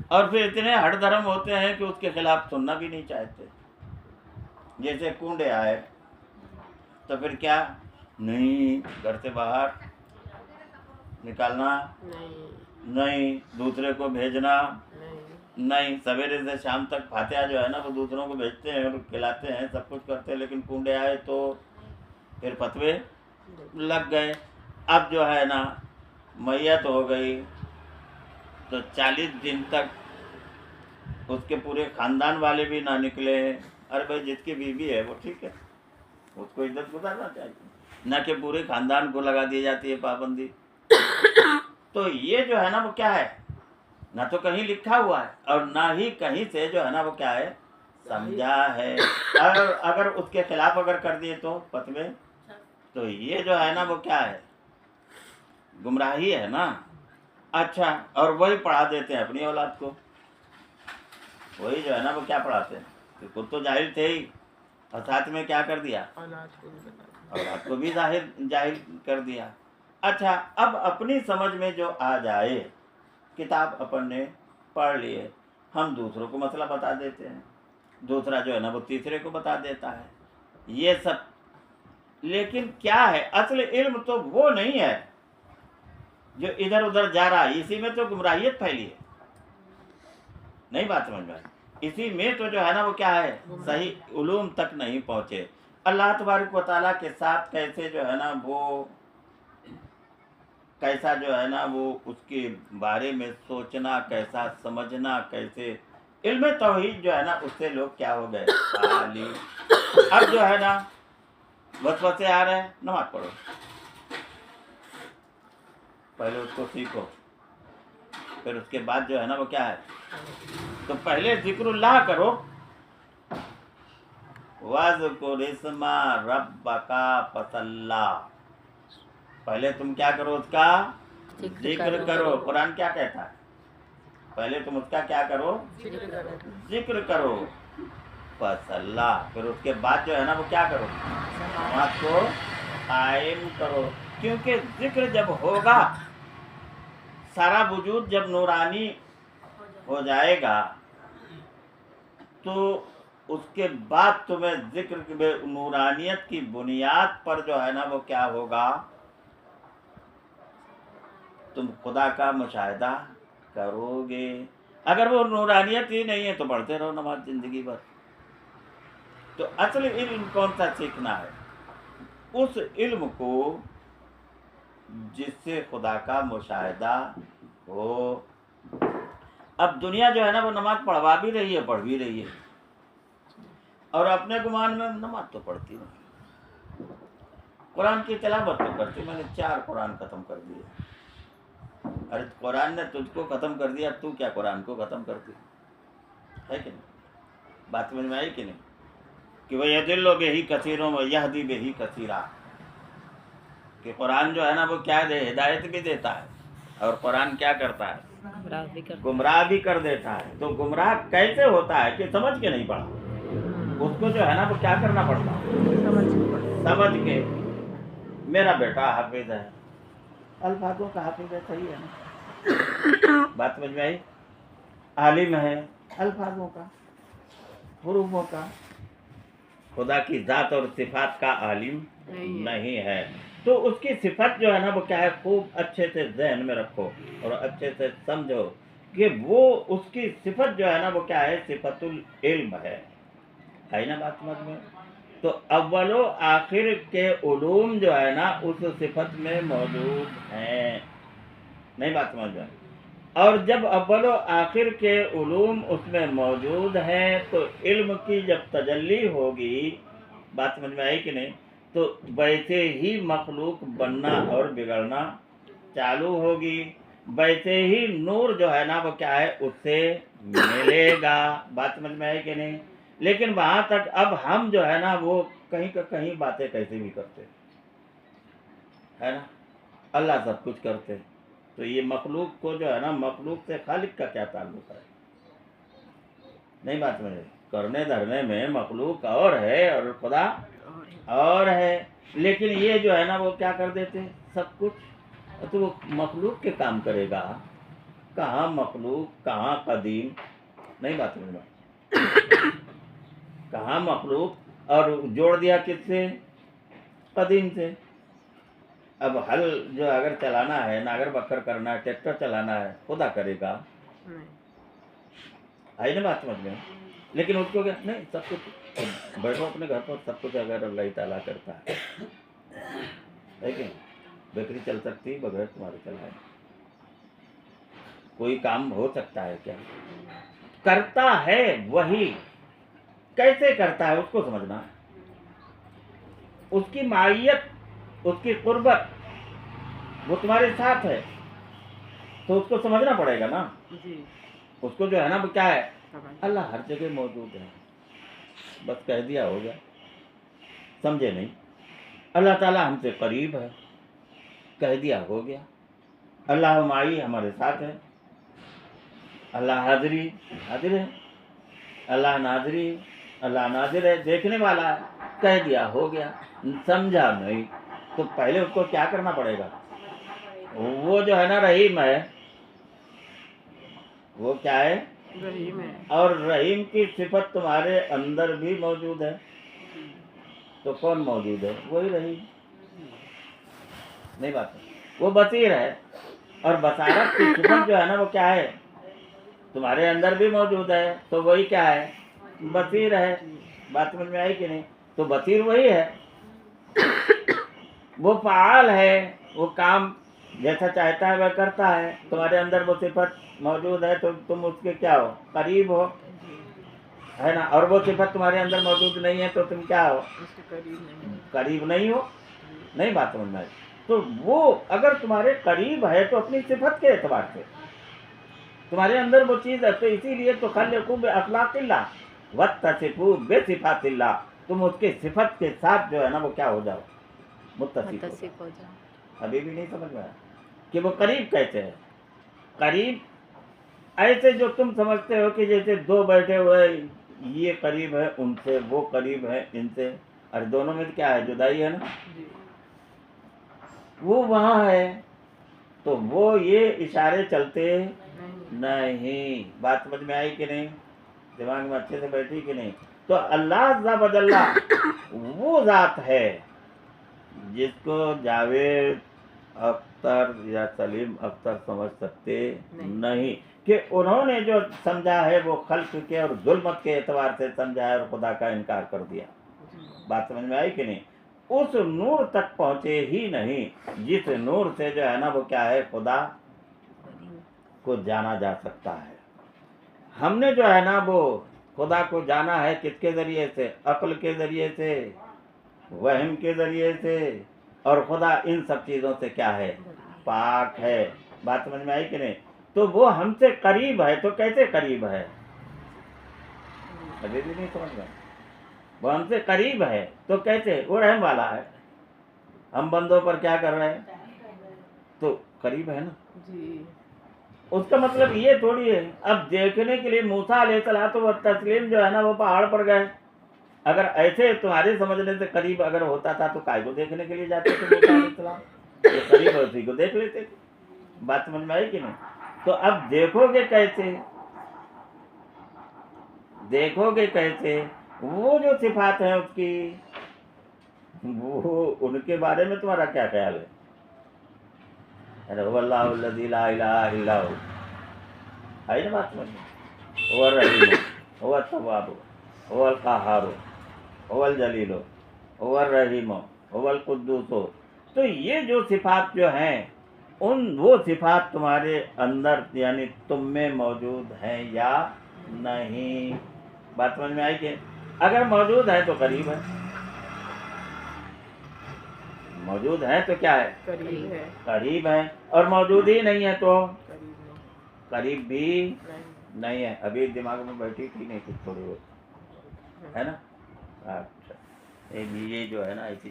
اور پھر اتنے ہٹ دھرم ہوتے ہیں کہ اس کے خلاف سننا بھی نہیں چاہتے. جیسے کنڈے آئے تو پھر کیا نہیں، گھر سے باہر نکالنا نہیں، دوسرے کو بھیجنا نہیں. سویرے سے شام تک فاتحہ جو ہے نا وہ دوسروں کو بھیجتے ہیں اور کھلاتے ہیں، سب کچھ کرتے ہیں، لیکن کنڈے آئے تو پھر فتوے لگ گئے. اب جو ہے نا میت ہو گئی تو 40 دن تک اس کے پورے خاندان والے بھی نہ نکلے. ارے بھائی جس کی بیوی ہے وہ ٹھیک ہے، اس کو عزت گزارنا چاہیے، نہ کہ پورے خاندان کو لگا دی جاتی ہے پابندی. تو یہ جو ہے نا وہ کیا ہے، نہ تو کہیں لکھا ہوا ہے اور نہ ہی کہیں سے جو ہے نا وہ کیا ہے سمجھا ہے. اور اگر اس کے خلاف اگر کر دیے تو فتوے، تو یہ جو ہے نا وہ کیا ہے، گمراہی ہے نا. اچھا، اور وہی پڑھا دیتے ہیں اپنی اولاد کو. وہی جو ہے نا وہ کیا پڑھاتے ہیں کہ خود تو جاہل تھے ہی، اور ساتھ میں کیا کر دیا، اولاد کو بھی جاہل کر دیا. اچھا، اب اپنی سمجھ میں جو آ جائے، کتاب اپن نے پڑھ لیے، ہم دوسروں کو مسئلہ بتا دیتے ہیں، دوسرا جو ہے نا وہ تیسرے کو بتا دیتا ہے، یہ سب. لیکن کیا ہے، اصل علم تو وہ نہیں ہے جو ادھر ادھر جا رہا ہے. اسی میں تو گمراہیت پھیلی ہے. نہیں بات سمجھ میں آئی؟ اسی میں تو جو ہے نا وہ کیا ہے، صحیح علوم تک نہیں پہنچے. اللہ تبارک و تعالیٰ کے ساتھ کیسے جو ہے نا وہ کیسا جو ہے نا وہ اس کے بارے میں سوچنا، کیسا سمجھنا، کیسے علم توحید جو ہے نا اس سے لوگ کیا ہو گئے خالی. اب جو ہے نا وسوسے آ رہے ہیں، نماز پڑھو، پہلے اس کو سیکھو، پھر اس کے بعد جو ہے نا وہ کیا ہے، تو پہلے ذکر اللہ کرو. وَاذْكُرِ اسْمَ رَبَّكَ فَصَلَّىٰ. پہلے تم کیا کرو، اس کا ذکر کرو. قرآن کیا کہتا ہے، پہلے تم اس کا کیا کرو، ذکر کرو. فَصَلَّىٰ، پھر اس کے بعد جو ہے نا وہ کیا کرو، نماز کو قائم کرو. کیونکہ ذکر جب ہوگا، سارا وجود جب نورانی ہو جائے گا، تو اس کے بعد تمہیں ذکر نورانیت کی بنیاد پر جو ہے نا وہ کیا ہوگا، تم خدا کا مشاہدہ کرو گے. اگر وہ نورانیت ہی نہیں ہے تو پڑھتے رہو نماز زندگی بھر. تو اصل علم کون سا سیکھنا ہے، اس علم کو جس سے خدا کا مشاہدہ ہو. اب دنیا جو ہے نا وہ نماز پڑھوا بھی رہی ہے، پڑھ بھی رہی ہے، اور اپنے گمان میں نماز تو پڑھتی نہیں، قرآن کی تلاوت تو کرتی. میں نے 4 قرآن ختم کر دیے. ارے قرآن نے تجھ کو ختم کر دیا، تو کیا قرآن کو ختم کرتی ہے کہ نہیں؟ بات سمجھ میں آئی کہ نہیں؟ کہ وَيَضِلُّ بِهِ كَثِيرٌ وَيَهْدِي بِهِ كَثِيرًا، کہ قرآن جو ہے نا وہ کیا دے، ہدایت بھی دیتا ہے، اور قرآن کیا کرتا ہے، گمراہ بھی کر دیتا ہے. تو گمراہ کیسے ہوتا ہے کہ سمجھ کے نہیں پڑھا. اس کو جو ہے نا وہ کیا کرنا پڑتا ہے، سمجھ کے. میرا بیٹا حافظ ہے، الفاظوں کا حافظ ہے، صحیح ہے نا، بات سمجھ میں آئی. عالم ہے، الفاظوں کا، حروفوں کا. خدا کی ذات اور صفات کا عالم نہیں ہے. تو اس کی صفت جو ہے نا وہ کیا ہے، خوب اچھے سے ذہن میں رکھو اور اچھے سے سمجھو کہ وہ اس کی صفت جو ہے نا وہ کیا ہے، صفت العلم ہے. ہے نا بات سمجھ میں؟ تو اول و آخر کے علوم جو ہے نا اس صفت میں موجود ہیں. نہیں بات سمجھ میں؟ اور جب اول و آخر کے علوم اس میں موجود ہیں تو علم کی جب تجلی ہوگی، بات سمجھ میں آئی کہ نہیں، تو ویسے ہی مخلوق بننا اور بگڑنا چالو ہوگی، ویسے ہی نور جو ہے نا وہ کیا ہے اس سے ملے گا. بات سمجھ میں آئی کہ نہیں؟ لیکن وہاں تک اب ہم جو ہے نا وہ کہیں باتیں کیسے بھی کرتے ہے نا، اللہ سب کچھ کرتے. تو یہ مخلوق کو جو ہے نا، مخلوق سے خالق کا کیا تعلق ہے؟ نہیں بات میں، کرنے دھرنے میں مخلوق اور ہے اور خدا اور ہے. لیکن یہ جو ہے نا وہ کیا کر دیتے سب کچھ. تو وہ مخلوق کے کام کرے گا کہاں مخلوق کہاں قدیم، نہیں بات سمجھ میں، کہاں مخلوق اور جوڑ دیا کس سے؟ قدیم سے۔ اب ہل جو اگر چلانا ہے، ناگر بکر کرنا ہے، ٹریکٹر چلانا ہے، خدا کرے گا؟ آئی نا بات سمجھ میں؟ لیکن اس کو کیا نہیں، سب کچھ بیٹھو اپنے گھر پر، سب کچھ اگر اللہ تعالیٰ کرتا ہے کہ بکری چل سکتی بغیر تمہارے چلائے؟ کوئی کام ہو سکتا ہے کیا؟ کرتا ہے وہی، کیسے کرتا ہے اس کو سمجھنا ہے، اس کی معیت، اس کی قربت، وہ تمہارے ساتھ ہے تو اس کو سمجھنا پڑے گا نا۔ اس کو جو ہے نا وہ کیا ہے؟ اللہ ہر جگہ موجود ہے، بس کہہ دیا ہو گیا، سمجھے نہیں؟ اللہ تعالیٰ ہم سے قریب ہے، کہہ دیا ہو گیا۔ اللہ معی ہمارے ساتھ ہے، اللہ حاضری حاضر ہے، اللہ ناظری اللہ ناظر ہے، دیکھنے والا ہے، کہہ دیا ہو گیا۔ سمجھا نہیں تو پہلے اس کو کیا کرنا پڑے گا؟ وہ جو ہے نا رحیم ہے، وہ کیا ہے؟ رحیم ہے، اور رحیم کی صفت تمہارے اندر بھی موجود ہے، تو کون موجود ہے؟ وہی رحیم، نہیں بات ہے۔ وہ بصیر ہے، اور بصارت کی صفت جو ہے نا وہ کیا ہے؟ تمہارے اندر بھی موجود ہے، تو وہی کیا ہے؟ بصیر ہے۔ بات سمجھ میں آئی کہ نہیں؟ تو بصیر وہی ہے، وہ فعال ہے، وہ کام جیسا چاہتا ہے وہ کرتا ہے، تمہارے اندر وہ صفت موجود ہے تو تم اس کے کیا ہو؟ قریب ہو، ہے نا؟ اور وہ صفت تمہارے اندر موجود نہیں ہے تو تم کیا ہو؟ اس کے قریب نہیں ہو، نہیں بات سمجھ میں آئی؟ تو وہ اگر تمہارے قریب ہے تو اپنی صفت کے اعتبار سے تمہارے اندر وہ چیز ہے، تو اسی لیے تو خلقوا باخلاق اللہ واتصفوا بصفات اللہ، تم اس کے صفت کے ساتھ جو ہے نا وہ کیا ہو جاؤ؟ متصف ہو جاؤ۔ ابھی بھی نہیں سمجھ میں آیا کہ وہ قریب کیسے ہے؟ قریب ایسے جو تم سمجھتے ہو کہ جیسے دو بیٹھے ہوئے، یہ قریب ہے ان سے، وہ قریب ہے ان سے، اور دونوں میں کیا ہے؟ جدائی ہے نا۔ وہ وہاں ہے تو وہ یہ اشارے چلتے نہیں۔ بات سمجھ میں آئی کہ نہیں؟ دماغ میں اچھے سے بیٹھی کہ نہیں؟ تو اللہ عز و جل وہ ذات ہے جس کو جاوید اختر یا سلیم اختر سمجھ سکتے نہیں، کہ انہوں نے جو سمجھا ہے وہ خلق کے اور ظلمت کے اعتبار سے سمجھا ہے اور خدا کا انکار کر دیا۔ بات سمجھ میں آئی کہ نہیں؟ اس نور تک پہنچے ہی نہیں جس نور سے جو ہے نا وہ کیا ہے؟ خدا کو جانا جا سکتا ہے۔ ہم نے جو ہے نا وہ خدا کو جانا ہے کس کے ذریعے سے؟ عقل کے ذریعے سے، وہم کے ذریعے سے، اور خدا ان سب چیزوں سے کیا ہے؟ پاک ہے۔ بات سمجھ میں آئی کہ نہیں؟ تو وہ ہم سے قریب ہے، تو کیسے قریب ہے؟ ابھی بھی نہیں سمجھ میں؟ وہ ہم سے قریب ہے تو کیسے؟ وہ رحم والا ہے، ہم بندوں پر کیا کر رہے ہیں؟ تو قریب ہے نا۔ اس کا مطلب یہ تھوڑی ہے اب دیکھنے کے لیے موسیٰ علیہ السلام و تسلیم جو ہے نا وہ پہاڑ پر گئے، اگر ایسے تمہارے سمجھنے سے قریب اگر ہوتا تھا تو کائے کو دیکھنے کے لیے جاتے تھے؟ موسیٰ علیہ السلام جو قریب ہے اسی کو دیکھ لیتے تھے۔ بات سمجھ میں آئی کہ نہیں؟ تو اب دیکھو گے کیسے؟ دیکھو گے کیسے؟ وہ جو صفات ہیں اس کی، وہ ان کے بارے میں تمہارا کیا خیال ہے؟ هو اللہ الذی لا الہ الا هو، آئی نا بات سمجھ میں؟ هو الرحیم، هو التواب، هو القہار، هو الجلیل، هو الرحیم، هو القدوس۔ تو یہ جو صفات جو ہیں وہ صفات تمہارے اندر یعنی تم میں موجود ہیں یا نہیں؟ بات سمجھ میں آئی کہ اگر موجود ہے تو قریب ہے، موجود ہے تو کیا ہے؟ قریب ہے، اور موجود ہی نہیں ہے تو قریب بھی نہیں ہے۔ ابھی دماغ میں بیٹھی تھی نہیں کچھ تھوڑی بہت، ہے نا؟ اچھا یہ جو ہے نا ایسی